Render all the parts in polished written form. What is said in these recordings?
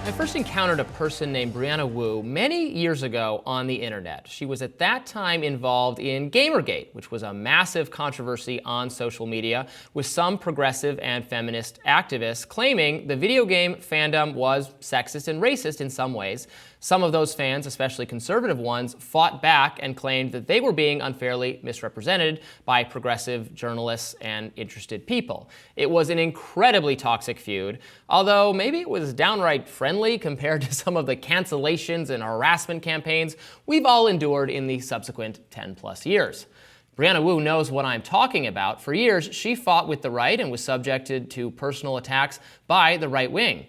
I first encountered a person named Brianna Wu many years ago on the internet. She was at that time involved in Gamergate, which was a massive controversy on social media, with some progressive and feminist activists claiming the video game fandom was sexist and racist in some ways. Some of those fans, especially conservative ones, fought back and claimed that they were being unfairly misrepresented by progressive journalists and interested people. It was an incredibly toxic feud, although maybe it was downright friendly compared to some of the cancellations and harassment campaigns we've all endured in the subsequent 10+ years. Brianna Wu knows what I'm talking about. For years, she fought with the right and was subjected to personal attacks by the right wing.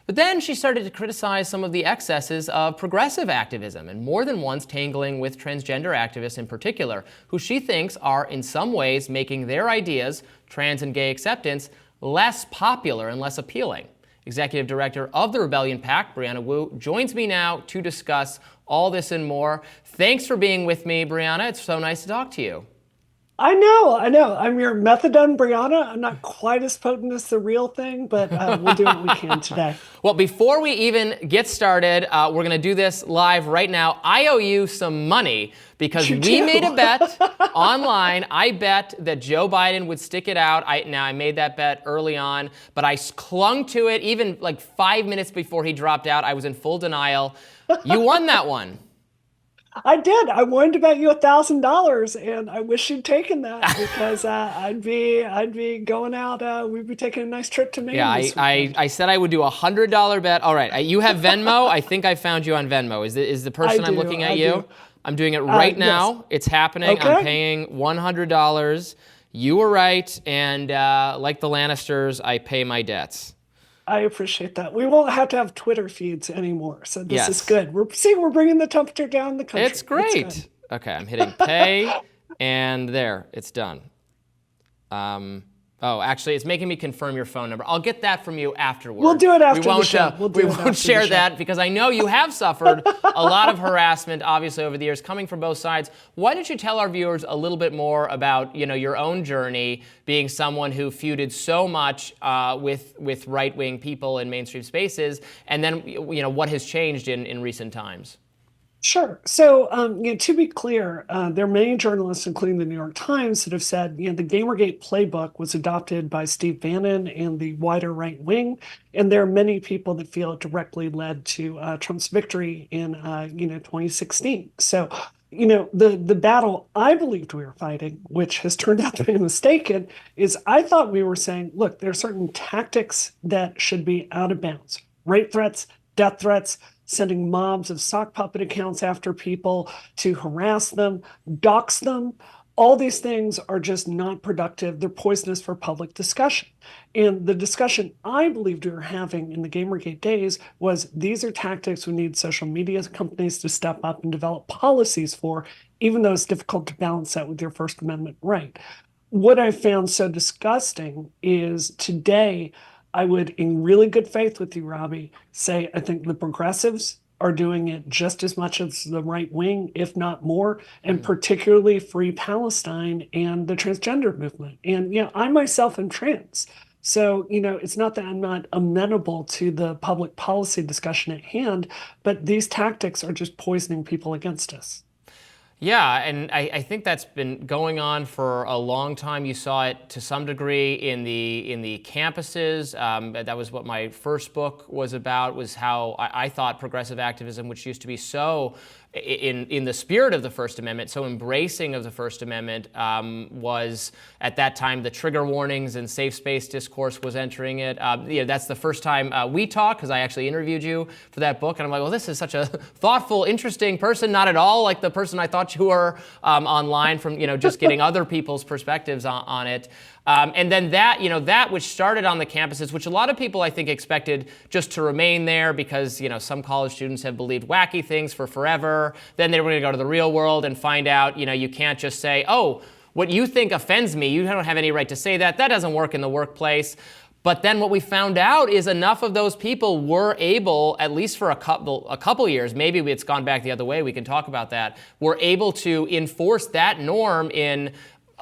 But then she started to criticize some of the excesses of progressive activism, and more than once tangling with transgender activists in particular, who she thinks are in some ways making their ideas, trans and gay acceptance, less popular and less appealing. Executive Director of the Rebellion PAC, Brianna Wu, joins me now to discuss all this and more. Thanks for being with me, Brianna. It's so nice to talk to you. I know. I'm your methadone Brianna. I'm not quite as potent as the real thing, but we'll do what we can today. Well, before we even get started, we're going to do this live right now. I owe you some money because we made a bet online. I bet that Joe Biden would stick it out. I made that bet early on, but I clung to it even like 5 minutes before he dropped out. I was in full denial. You won that one. I did. I wanted to bet you $1,000, and I wish you'd taken that because I'd be going out. We'd be taking a nice trip to Maine. Yeah, I said I would do $100 bet. All right, you have Venmo. I think I found you on Venmo. Is the person I'm looking at you? I'm doing it right now. Yes. It's happening. Okay. I'm paying $100. You were right, and like the Lannisters, I pay my debts. I appreciate that. We won't have to have Twitter feeds anymore, so this is good. We're bringing the temperature down in the country. It's great. Okay, I'm hitting pay, and there, it's done. Oh, actually, it's making me confirm your phone number. I'll get that from you afterwards. We'll do it after the show. We won't share that because I know you have suffered a lot of harassment, obviously, over the years, coming from both sides. Why don't you tell our viewers a little bit more about, your own journey, being someone who feuded so much with right-wing people in mainstream spaces, and then, what has changed in recent times? Sure. So, to be clear, there are many journalists, including the New York Times, that have said, the Gamergate playbook was adopted by Steve Bannon and the wider right wing. And there are many people that feel it directly led to Trump's victory in, 2016. So, the battle I believed we were fighting, which has turned out to be mistaken, is I thought we were saying, look, there are certain tactics that should be out of bounds. Rape threats, death threats, sending mobs of sock puppet accounts after people to harass them, dox them. All these things are just not productive. They're poisonous for public discussion. And the discussion I believed we were having in the Gamergate days was these are tactics we need social media companies to step up and develop policies for, even though it's difficult to balance that with your First Amendment right. What I found so disgusting is today, I would, in really good faith with you, Robbie, say I think the progressives are doing it just as much as the right wing, if not more, and particularly Free Palestine and the transgender movement. And, I myself am trans. So, it's not that I'm not amenable to the public policy discussion at hand, but these tactics are just poisoning people against us. Yeah, and I think that's been going on for a long time. You saw it to some degree in the campuses. That was what my first book was about, was how I thought progressive activism, which used to be so in the spirit of the First Amendment, so embracing of the First Amendment, was at that time the trigger warnings and safe space discourse was entering it. That's the first time we talked, because I actually interviewed you for that book, and I'm like, well, this is such a thoughtful, interesting person, not at all like the person I thought you were online from, just getting other people's perspectives on it. And then that which started on the campuses, which a lot of people I think expected just to remain there because, some college students have believed wacky things for forever. Then they were going to go to the real world and find out, you can't just say, oh, what you think offends me, you don't have any right to say that. That doesn't work in the workplace. But then what we found out is enough of those people were able, at least for a couple years, maybe it's gone back the other way, we can talk about that, were able to enforce that norm in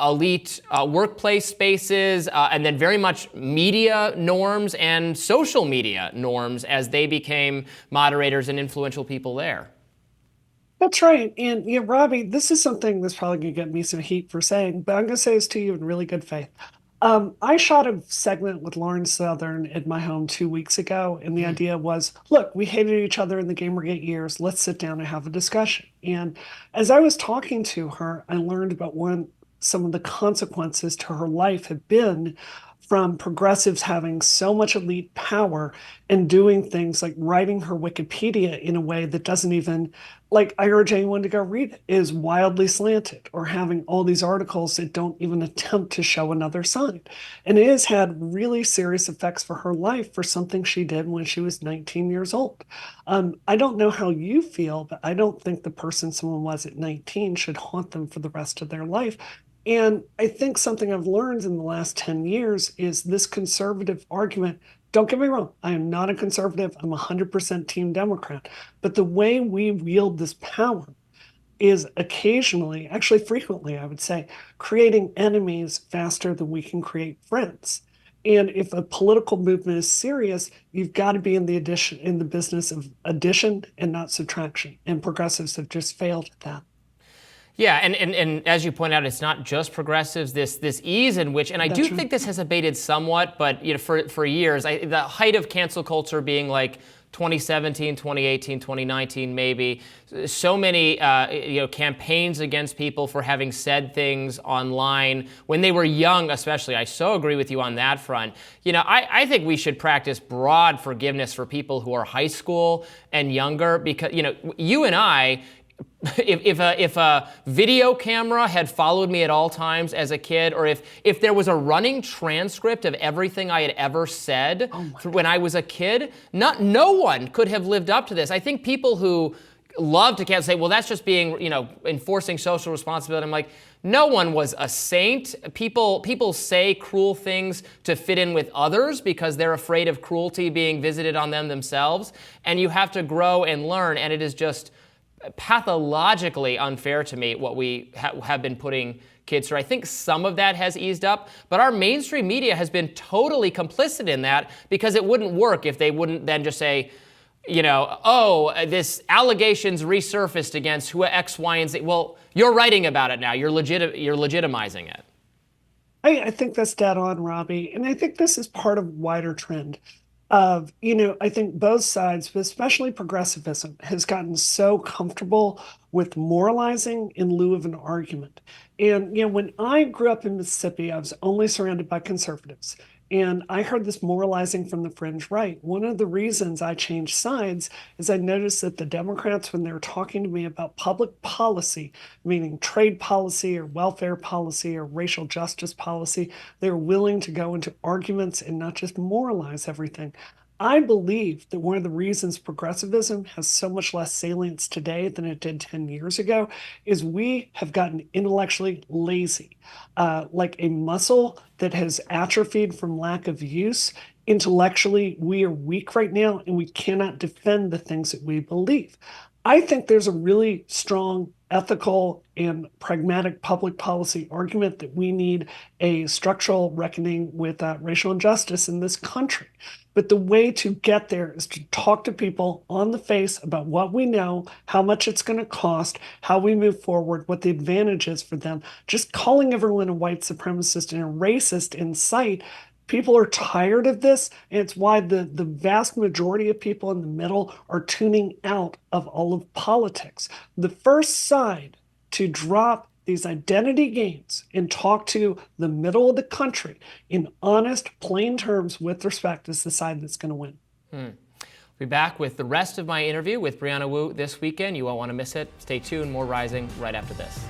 elite workplace spaces, and then very much media norms and social media norms as they became moderators and influential people there. That's right. And Robbie, this is something that's probably going to get me some heat for saying, but I'm going to say this to you in really good faith. I shot a segment with Lauren Southern at my home 2 weeks ago, and the idea was, look, we hated each other in the Gamergate years. Let's sit down and have a discussion. And as I was talking to her, I learned about some of the consequences to her life have been from progressives having so much elite power and doing things like writing her Wikipedia in a way that doesn't even, like, I urge anyone to go read it, is wildly slanted, or having all these articles that don't even attempt to show another side. And it has had really serious effects for her life for something she did when she was 19 years old. I don't know how you feel, but I don't think the person someone was at 19 should haunt them for the rest of their life. And I think something I've learned in the last 10 years is this conservative argument. Don't get me wrong, I am not a conservative. I'm 100% Team Democrat. But the way we wield this power is occasionally, actually frequently, I would say, creating enemies faster than we can create friends. And if a political movement is serious, you've got to be in the business of addition and not subtraction. And progressives have just failed at that. Yeah, and as you point out, it's not just progressives. This ease in which, and I do think this has abated somewhat, but for years, the height of cancel culture being like 2017, 2018, 2019, maybe. So many campaigns against people for having said things online when they were young, especially. I so agree with you on that front. I think we should practice broad forgiveness for people who are high school and younger, because you and I. If a video camera had followed me at all times as a kid, or if there was a running transcript of everything I had ever said when I was a kid, no one could have lived up to this. I think people who love to say, well, that's just being, enforcing social responsibility. I'm like, no one was a saint. People say cruel things to fit in with others because they're afraid of cruelty being visited on them themselves. And you have to grow and learn, and it is just pathologically unfair to me what we have been putting kids through. I think some of that has eased up, but our mainstream media has been totally complicit in that, because it wouldn't work if they wouldn't then just say, this allegations resurfaced against who X, Y, and Z. Well, you're writing about it now. You're legitimizing it. I think that's dead on, Robbie. And I think this is part of a wider trend of, I think both sides, but especially progressivism, has gotten so comfortable with moralizing in lieu of an argument. And, when I grew up in Mississippi, I was only surrounded by conservatives. And I heard this moralizing from the fringe right. One of the reasons I changed sides is I noticed that the Democrats, when they were talking to me about public policy, meaning trade policy or welfare policy or racial justice policy, they were willing to go into arguments and not just moralize everything. I believe that one of the reasons progressivism has so much less salience today than it did 10 years ago is we have gotten intellectually lazy, like a muscle that has atrophied from lack of use. Intellectually, we are weak right now, and we cannot defend the things that we believe. I think there's a really strong ethical and pragmatic public policy argument that we need a structural reckoning with racial injustice in this country. But the way to get there is to talk to people on the face about what we know, how much it's going to cost, how we move forward, what the advantage is for them. Just calling everyone a white supremacist and a racist in sight, people are tired of this, and it's why the vast majority of people in the middle are tuning out of all of politics. The first side to drop these identity games and talk to the middle of the country in honest, plain terms with respect is the side that's going to win. We'll be back with the rest of my interview with Brianna Wu this weekend. You won't want to miss it. Stay tuned. More Rising right after this.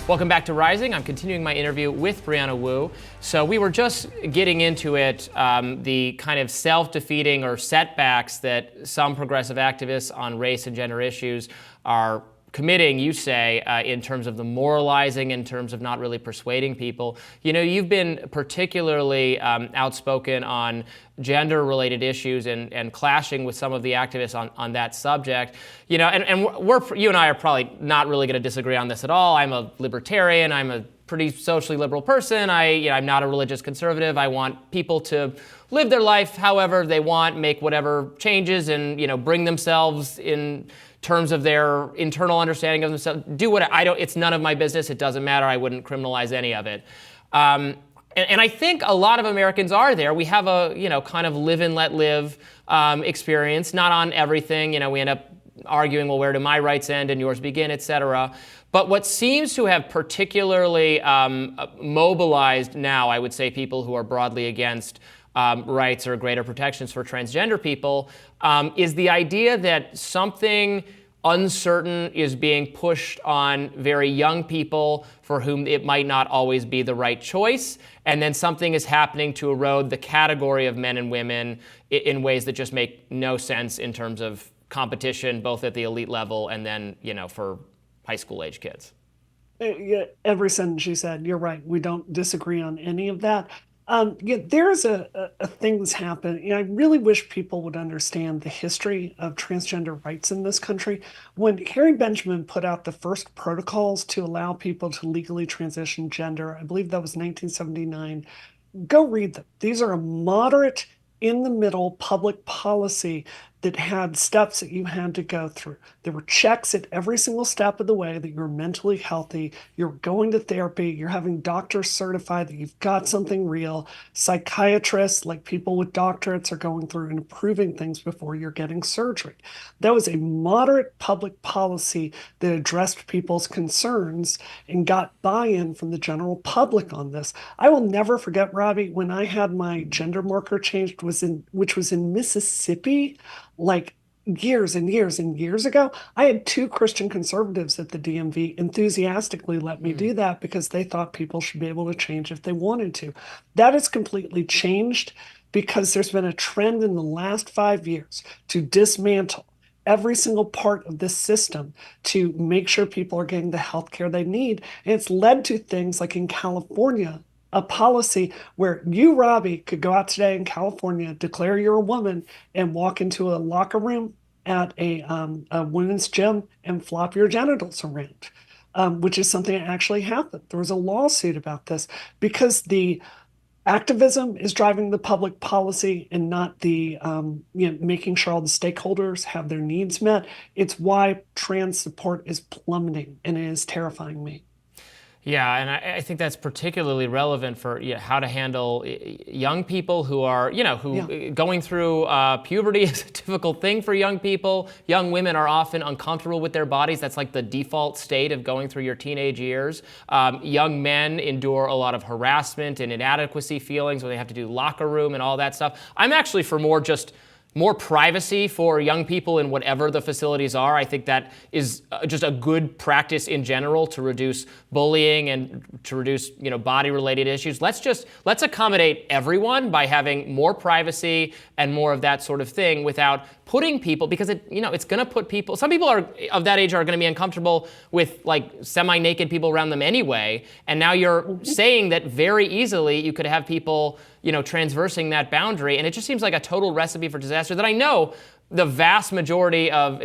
Welcome back to Rising. I'm continuing my interview with Brianna Wu. So we were just getting into it, the kind of self-defeating or setbacks that some progressive activists on race and gender issues are committing, you say, in terms of the moralizing, in terms of not really persuading people. You've been particularly outspoken on gender-related issues and clashing with some of the activists on that subject. You and I are probably not really going to disagree on this at all. I'm a libertarian. I'm a pretty socially liberal person. I'm not a religious conservative. I want people to live their life however they want, make whatever changes, and bring themselves in terms of their internal understanding of themselves. Do what it's none of my business. It doesn't matter. I wouldn't criminalize any of it. And I think a lot of Americans are there. We have a kind of live and let live experience. Not on everything. We end up arguing, well, where do my rights end and yours begin, et cetera. But what seems to have particularly mobilized now, I would say, people who are broadly against rights or greater protections for transgender people, is the idea that something uncertain is being pushed on very young people for whom it might not always be the right choice, and then something is happening to erode the category of men and women in ways that just make no sense in terms of competition, both at the elite level and then, for high school age kids. Yeah, every sentence you said, you're right. We don't disagree on any of that. There's a thing that's happened. I really wish people would understand the history of transgender rights in this country. When Harry Benjamin put out the first protocols to allow people to legally transition gender, I believe that was 1979, go read them. These are a moderate, in the middle public policy that had steps that you had to go through. There were checks at every single step of the way that you're mentally healthy, you're going to therapy, you're having doctors certify that you've got something real. Psychiatrists, like people with doctorates, are going through and approving things before you're getting surgery. That was a moderate public policy that addressed people's concerns and got buy-in from the general public on this. I will never forget, Robbie, when I had my gender marker changed, which was in Mississippi, like years and years and years ago. I had two Christian conservatives at the DMV enthusiastically let me do that because they thought people should be able to change if they wanted to. That has completely changed because there's been a trend in the last 5 years to dismantle every single part of this system to make sure people are getting the health care they need. And it's led to things like in California, a policy where you, Robbie, could go out today in California, declare you're a woman, and walk into a locker room at a women's gym and flop your genitals around, which is something that actually happened. There was a lawsuit about this because the activism is driving the public policy and not the making sure all the stakeholders have their needs met. It's why trans support is plummeting, and it is terrifying me. Yeah, and I think that's particularly relevant for how to handle young people who are, going through puberty is a difficult thing for young people. Young women are often uncomfortable with their bodies. That's like the default state of going through your teenage years. Young men endure a lot of harassment and inadequacy feelings when they have to do locker room and all that stuff. I'm actually for more privacy for young people in whatever the facilities are. I think that is just a good practice in general to reduce bullying and to reduce, body-related issues. Let's accommodate everyone by having more privacy and more of that sort of thing without putting people, because it's going to put people, some people are of that age are going to be uncomfortable with like semi-naked people around them anyway. And now you're saying that very easily you could have people, transversing that boundary. And it just seems like a total recipe for disaster that I know the vast majority of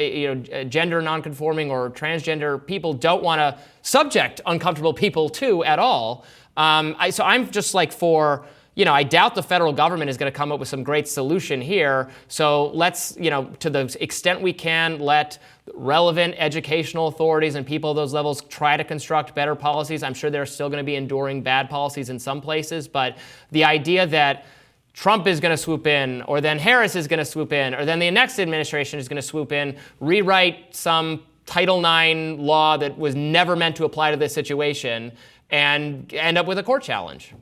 gender nonconforming or transgender people don't want to subject uncomfortable people to at all. So I'm just like I doubt the federal government is going to come up with some great solution here. So let's, to the extent we can, let relevant educational authorities and people at those levels try to construct better policies. I'm sure there are still going to be enduring bad policies in some places, but the idea that Trump is going to swoop in, or then Harris is going to swoop in, or then the next administration is going to swoop in, rewrite some Title IX law that was never meant to apply to this situation, and end up with a court challenge.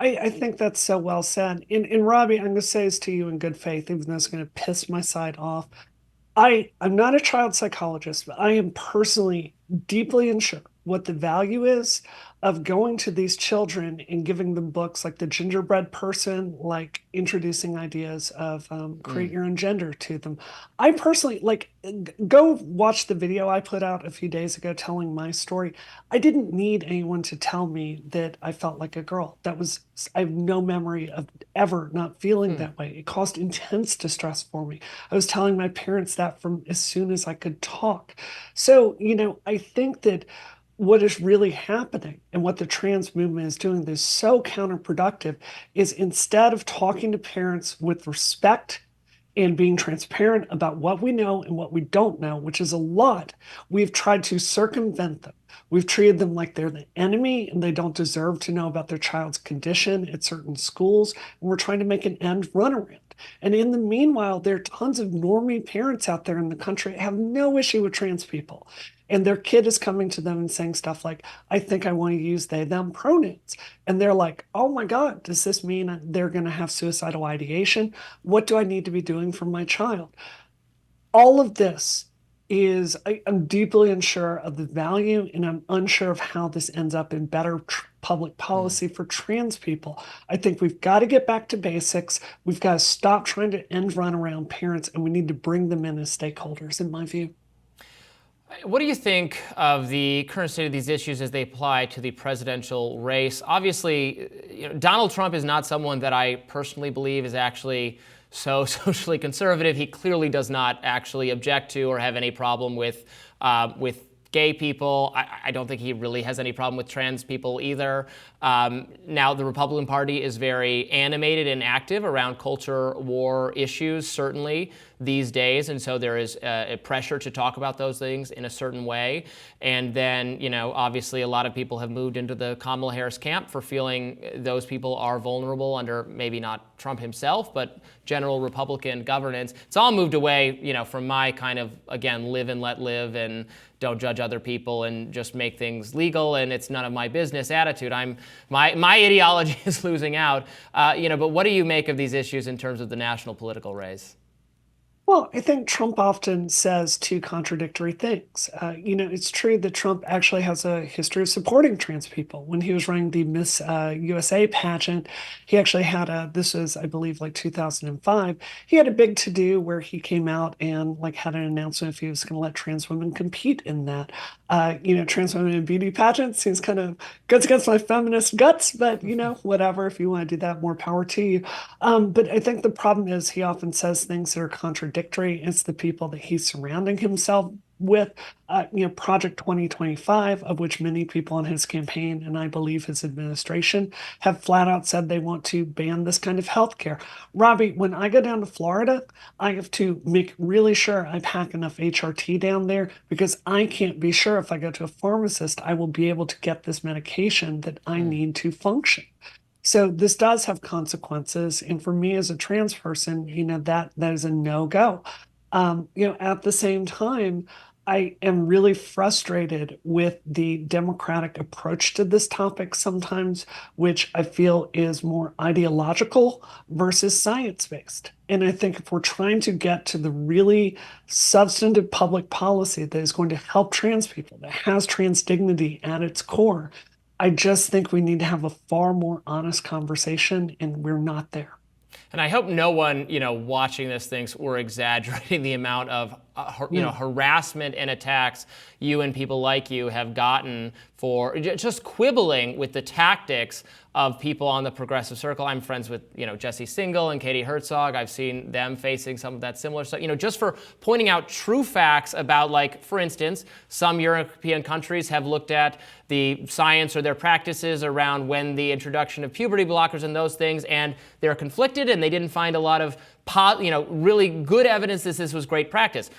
I think that's so well said. And Robbie, I'm going to say this to you in good faith, even though it's going to piss my side off. I'm not a child psychologist, but I am personally deeply unsure what the value is of going to these children and giving them books like The Gingerbread Person, like introducing ideas of create your own gender to them. I personally like go watch the video I put out a few days ago telling my story. I didn't need anyone to tell me that I felt like a girl. I have no memory of ever not feeling that way. It caused intense distress for me. I was telling my parents that from as soon as I could talk. So, I think that what is really happening and what the trans movement is doing that's so counterproductive is instead of talking to parents with respect and being transparent about what we know and what we don't know, which is a lot, we've tried to circumvent them. We've treated them like they're the enemy and they don't deserve to know about their child's condition at certain schools. And we're trying to make an end run around. And in the meanwhile, there are tons of normie parents out there in the country that have no issue with trans people. And their kid is coming to them and saying stuff like, I think I want to use they, them pronouns. And they're like, oh my God, does this mean they're going to have suicidal ideation? What do I need to be doing for my child? All of this I'm deeply unsure of the value, and I'm unsure of how this ends up in better public policy for trans people. I think we've got to get back to basics. We've got to stop trying to end run around parents, and we need to bring them in as stakeholders, in my view. What do you think of the current state of these issues as they apply to the presidential race? Obviously, Donald Trump is not someone that I personally believe is actually so socially conservative. He clearly does not actually object to or have any problem with gay people. I don't think he really has any problem with trans people either. Now, the Republican Party is very animated and active around culture war issues, certainly these days. And so there is a pressure to talk about those things in a certain way. And then, obviously a lot of people have moved into the Kamala Harris camp for feeling those people are vulnerable under maybe not Trump himself, but general Republican governance. It's all moved away, from my kind of, again, live and let live and don't judge other people and just make things legal and it's none of my business attitude. My ideology is losing out. But what do you make of these issues in terms of the national political race? Well, I think Trump often says two contradictory things. It's true that Trump actually has a history of supporting trans people. When he was running the Miss USA pageant, he actually had this was, I believe, like 2005. He had a big to-do where he came out and had an announcement if he was going to let trans women compete in that. Trans women in beauty pageants seems kind of goes against my feminist guts, but whatever. If you want to do that, more power to you. But I think the problem is he often says things that are contradictory. It's the people that he's surrounding himself with. Project 2025, of which many people in his campaign and I believe his administration have flat out said they want to ban this kind of healthcare. Robbie, when I go down to Florida, I have to make really sure I pack enough HRT down there because I can't be sure if I go to a pharmacist, I will be able to get this medication that I need to function. So this does have consequences. And for me as a trans person, that is a no-go. At the same time, I am really frustrated with the Democratic approach to this topic sometimes, which I feel is more ideological versus science-based. And I think if we're trying to get to the really substantive public policy that is going to help trans people, that has trans dignity at its core, I just think we need to have a far more honest conversation, and we're not there. And I hope no one, watching this thinks we're exaggerating the amount of, harassment and attacks you and people like you have gotten for just quibbling with the tactics of people on the progressive circle. I'm friends with, Jesse Singal and Katie Herzog. I've seen them facing some of that similar stuff, just for pointing out true facts about, for instance, some European countries have looked at the science or their practices around when the introduction of puberty blockers and those things, and they're conflicted and they didn't find a lot of really good evidence that this was great practice.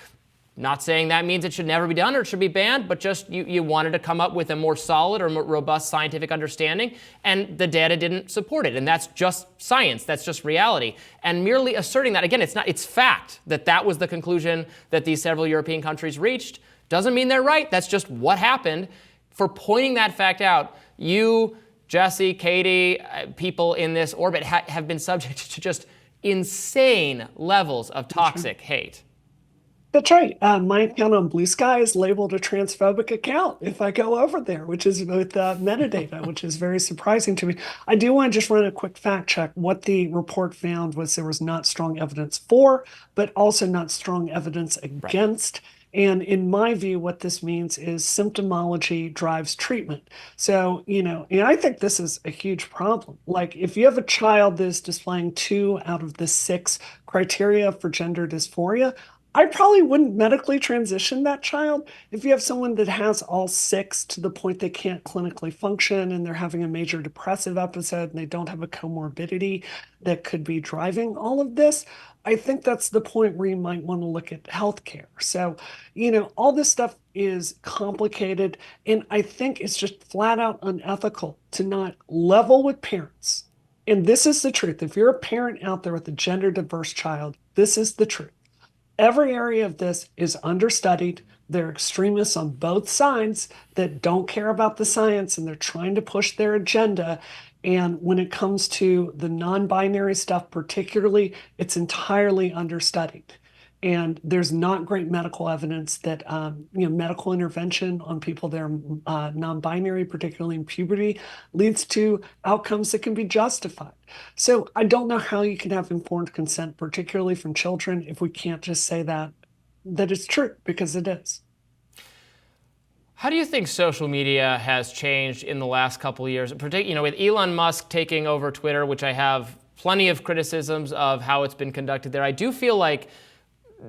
Not saying that means it should never be done or it should be banned, but just you wanted to come up with a more solid or more robust scientific understanding, and the data didn't support it. And that's just science. That's just reality. And merely asserting that, again, it's fact that was the conclusion that these several European countries reached. Doesn't mean they're right. That's just what happened. For pointing that fact out, you, Jesse, Katie, people in this orbit have been subject to just insane levels of toxic hate. That's right. My account on Blue Sky is labeled a transphobic account if I go over there, which is with metadata, which is very surprising to me. I do want to just run a quick fact check. What the report found was there was not strong evidence for, but also not strong evidence Right. against. And in my view, what this means is symptomology drives treatment. So, and I think this is a huge problem. Like, if you have a child that is displaying 2 out of the 6 criteria for gender dysphoria, I probably wouldn't medically transition that child. If you have someone that has all 6 to the point they can't clinically function and they're having a major depressive episode and they don't have a comorbidity that could be driving all of this, I think that's the point where you might want to look at healthcare. So, all this stuff is complicated, and I think it's just flat out unethical to not level with parents. And this is the truth. If you're a parent out there with a gender diverse child, this is the truth. Every area of this is understudied. There are extremists on both sides that don't care about the science and they're trying to push their agenda. And when it comes to the non binary stuff, particularly, it's entirely understudied. And there's not great medical evidence that medical intervention on people that are non-binary, particularly in puberty, leads to outcomes that can be justified. So I don't know how you can have informed consent, particularly from children, if we can't just say that it's true, because it is. How do you think social media has changed in the last couple of years? With Elon Musk taking over Twitter, which I have plenty of criticisms of how it's been conducted there. I do feel like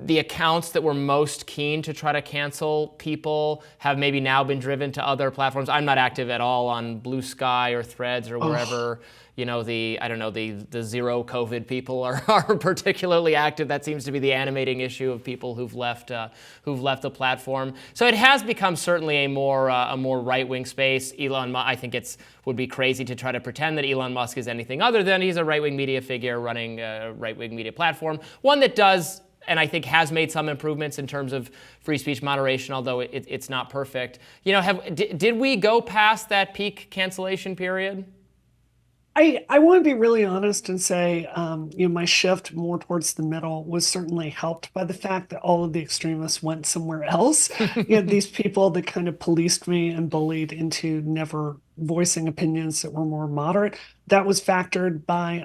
the accounts that were most keen to try to cancel people have maybe now been driven to other platforms. I'm not active at all on Blue Sky or Threads or wherever, the zero COVID people are particularly active. That seems to be the animating issue of people who've left the platform. So it has become certainly a more right-wing space. I think would be crazy to try to pretend that Elon Musk is anything other than he's a right-wing media figure running a right-wing media platform, one that does and I think has made some improvements in terms of free speech moderation, although it's not perfect. Did we go past that peak cancellation period? I want to be really honest and say, my shift more towards the middle was certainly helped by the fact that all of the extremists went somewhere else. These people that kind of policed me and bullied into never voicing opinions that were more moderate. That was factored by,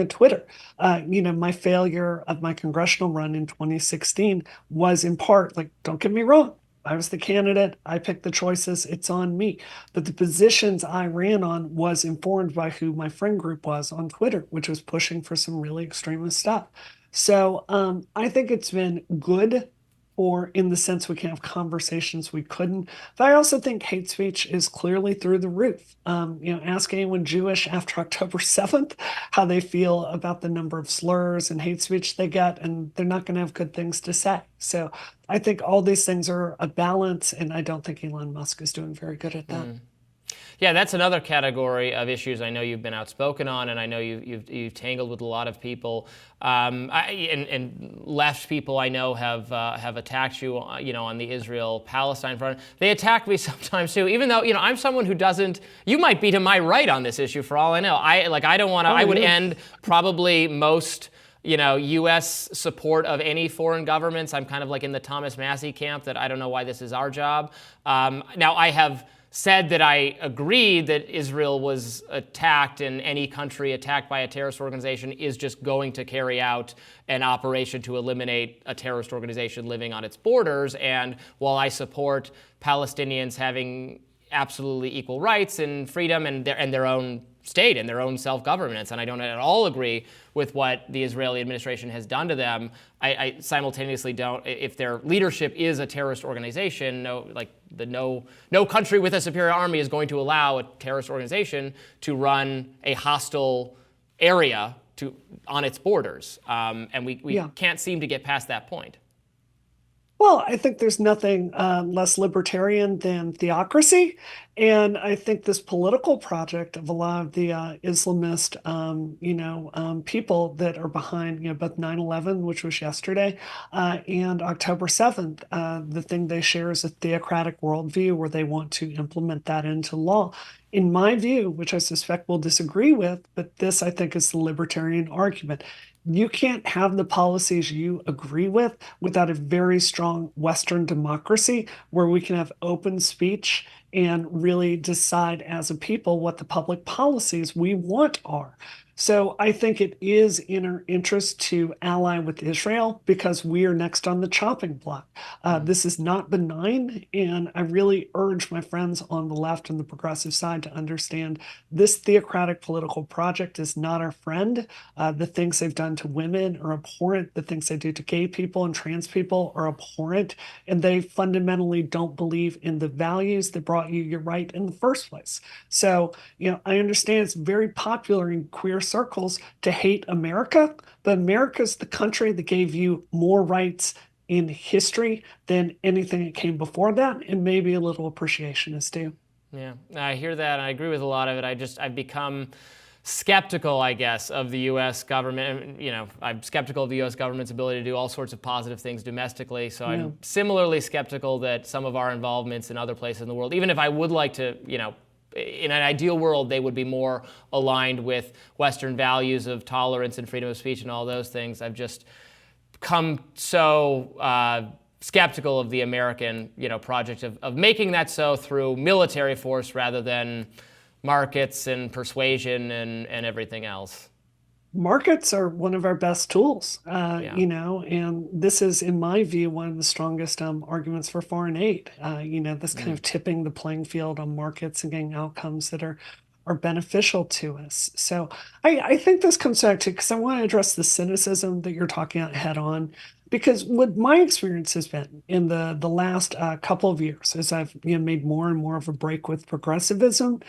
Twitter. My failure of my congressional run in 2016 was in part, like, don't get me wrong, I was the candidate. I picked the choices. It's on me. But the positions I ran on was informed by who my friend group was on Twitter, which was pushing for some really extremist stuff. So I think it's been good, or in the sense we can have conversations we couldn't. But I also think hate speech is clearly through the roof. Ask anyone Jewish after October 7th how they feel about the number of slurs and hate speech they get, and they're not going to have good things to say. So I think all these things are a balance, and I don't think Elon Musk is doing very good at that. Yeah, that's another category of issues I know you've been outspoken on, and I know you've tangled with a lot of people. And left people I know have attacked you, on the Israel-Palestine front. They attack me sometimes too, even though I'm someone who doesn't. You might be to my right on this issue for all I know. I don't want to. I would end probably most U.S. support of any foreign governments. I'm kind of like in the Thomas Massie camp that I don't know why this is our job. Now I have said that I agree that Israel was attacked, and any country attacked by a terrorist organization is just going to carry out an operation to eliminate a terrorist organization living on its borders. And while I support Palestinians having absolutely equal rights and freedom and their own state and their own self-governance, and I don't at all agree with what the Israeli administration has done to them, I simultaneously don't. If their leadership is a terrorist organization, no country with a superior army is going to allow a terrorist organization to run a hostile area on its borders, and we can't seem to get past that point. Well, I think there's nothing less libertarian than theocracy. And I think this political project of a lot of the Islamist, people that are behind, both 9/11, which was yesterday, and October 7th, the thing they share is a theocratic worldview where they want to implement that into law. In my view, which I suspect we'll disagree with, but this I think is the libertarian argument. you can't have the policies you agree with without a very strong Western democracy where we can have open speech and really decide as a people what the public policies we want are. So I think it is in our interest to ally with Israel because we are next on the chopping block. This is not benign, and I really urge my friends on the left and the progressive side to understand this theocratic political project is not our friend. The things they've done to women are abhorrent. The things they do to gay people and trans people are abhorrent, and they fundamentally don't believe in the values that brought you your right in the first place. So, I understand it's very popular in queer circles to hate America, but America's the country that gave you more rights in history than anything that came before that, and maybe a little appreciation is due. Yeah, I hear that, and I agree with a lot of it. I've become skeptical, I guess, of the U.S. government. I'm skeptical of the U.S. government's ability to do all sorts of positive things domestically. So I'm similarly skeptical that some of our involvements in other places in the world, even if I would like to, in an ideal world, they would be more aligned with Western values of tolerance and freedom of speech and all those things. I've just come so skeptical of the American, project of making that so through military force rather than markets and persuasion and everything else. Markets are one of our best tools, and this is, in my view, one of the strongest arguments for foreign aid. This kind of tipping the playing field on markets and getting outcomes that are beneficial to us. So I think this comes back to, because I want to address the cynicism that you're talking about head on, because what my experience has been in the last couple of years, as I've made more and more of a break with progressivism,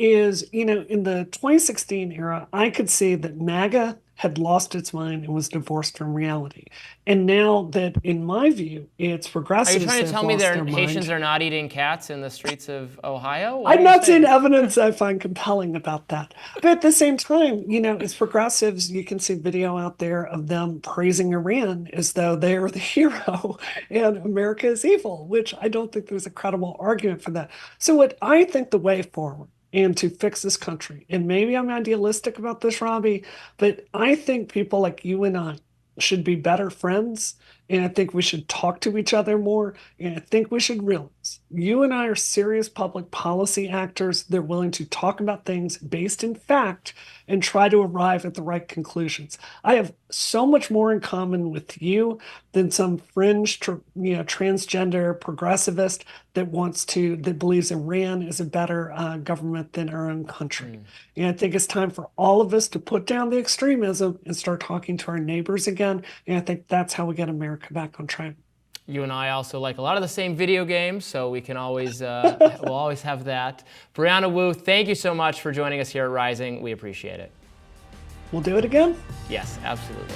is, in the 2016 era, I could see that MAGA had lost its mind and was divorced from reality. And now that, in my view, it's Are you progressives trying to that tell have me lost their Haitians mind. are not eating cats in the streets of Ohio? What I'm are you not seeing saying? evidence I find compelling about that. But at the same time, as progressives, you can see video out there of them praising Iran as though they are the hero and America is evil, which I don't think there's a credible argument for that. So what I think the way forward and to fix this country, and maybe I'm idealistic about this, Robbie, but I think people like you and I should be better friends. And I think we should talk to each other more. And I think we should realize you and I are serious public policy actors. They're willing to talk about things based in fact and try to arrive at the right conclusions. I have so much more in common with you than some fringe, transgender progressivist that believes Iran is a better government than our own country. And I think it's time for all of us to put down the extremism and start talking to our neighbors again. And I think that's how we get America back on track. You and I also like a lot of the same video games, so we can always, we'll always have that. Brianna Wu, thank you so much for joining us here at Rising. We appreciate it. We'll do it again? Yes, absolutely.